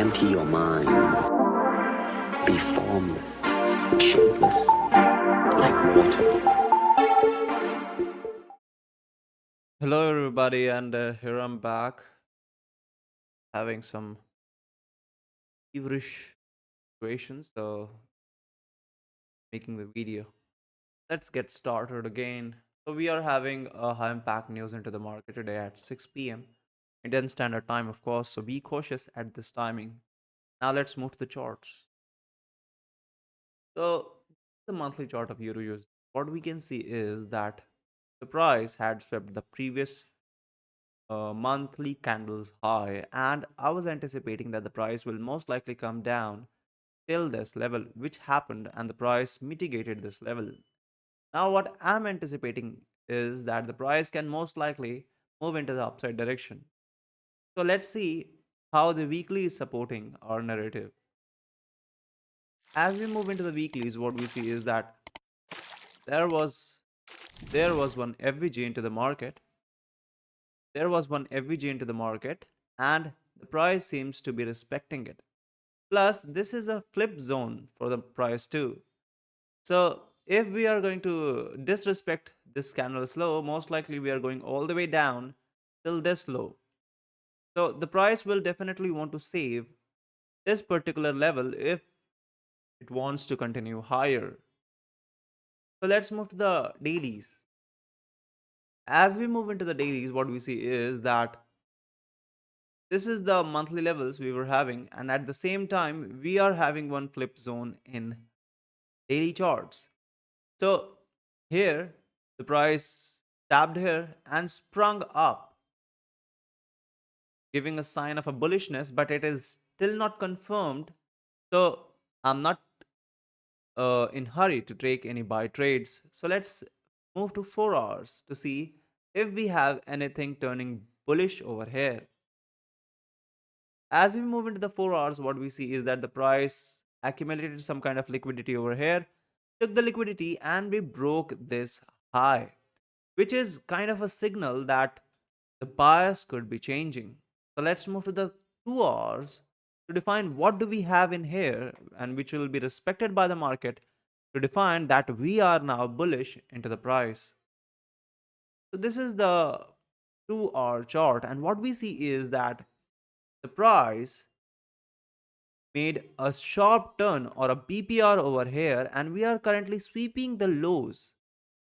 Empty your mind. Be formless, shapeless, like water. Hello, everybody, and here I'm back having some feverish situations, so making the video. Let's get started again. So, we are having a high impact news into the market today at 6 p.m. Indian Standard Time, of course, so be cautious at this timing. Now, let's move to the charts. So, the monthly chart of Euro USD, what we can see is that the price had swept the previous monthly candles high, and I was anticipating that the price will most likely come down till this level, which happened, and the price mitigated this level. Now, what I'm anticipating is that the price can most likely move into the upside direction. So, let's see how the weekly is supporting our narrative. As we move into the weeklies, what we see is that there was there was one FVG into the market. There was one FVG into the market, and the price seems to be respecting it. Plus, this is a flip zone for the price too. So, if we are going to disrespect this candle's low, most likely we are going all the way down till this low. So, the price will definitely want to save this particular level if it wants to continue higher. So, let's move to the dailies. As we move into the dailies, what we see is that this is the monthly levels we were having, and at the same time, we are having one flip zone in daily charts. So here, the price tapped here and sprung up, giving a sign of a bullishness, but it is still not confirmed. So I'm not in hurry to take any buy trades. So let's move to 4 hours to see if we have anything turning bullish over here. As we move into the 4 hours, what we see is that the price accumulated some kind of liquidity over here, took the liquidity, and we broke this high, which is kind of a signal that the bias could be changing. So let's move to the 2 hours to define what do we have in here, and which will be respected by the market to define that we are now bullish into the price. So this is the 2-hour chart, and what we see is that the price made a sharp turn or a BPR over here, and we are currently sweeping the lows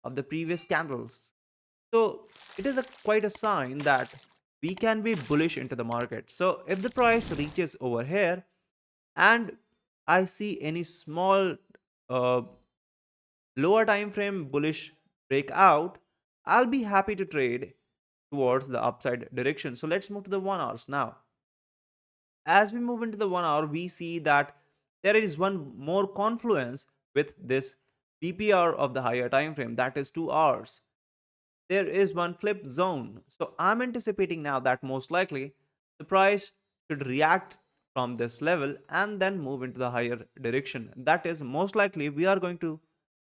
of the previous candles. So it is quite a sign that we can be bullish into the market. So if the price reaches over here and I see any small uh, lower time frame bullish breakout, I'll be happy to trade towards the upside direction. So let's move to the 1 hours now. As we move into the 1 hour, we see that there is one more confluence with this PPR of the higher time frame, that is 2 hours. There is one flip zone. So I'm anticipating now that most likely the price should react from this level and then move into the higher direction. That is most likely we are going to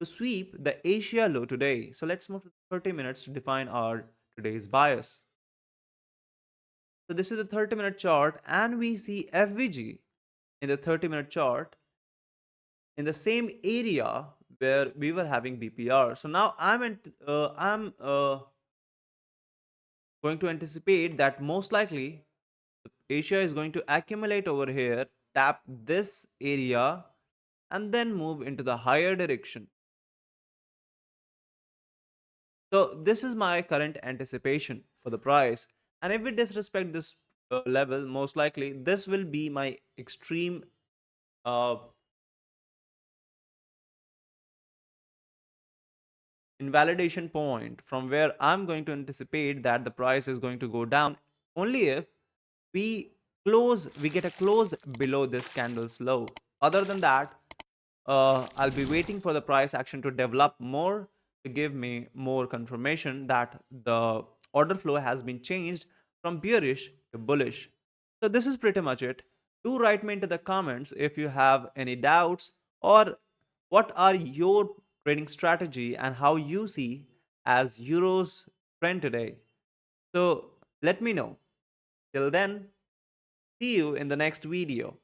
sweep the Asia low today. So let's move to 30 minutes to define our today's bias. So this is the 30-minute chart, and we see FVG in the 30-minute chart in the same area where we were having BPR. So now I'm going to anticipate that most likely Asia is going to accumulate over here, tap this area, and then move into the higher direction. So this is my current anticipation for the price. And if we disrespect this level, most likely this will be my extreme uh, invalidation point from where I'm going to anticipate that the price is going to go down only if we get a close below this candle's low. Other than that, I'll be waiting for the price action to develop more to give me more confirmation that the order flow has been changed from bearish to bullish. So this is pretty much it. Do write me into the comments if you have any doubts, or what are your trading strategy and how you see as euros trend today. So let me know. Till then, See you in the next video.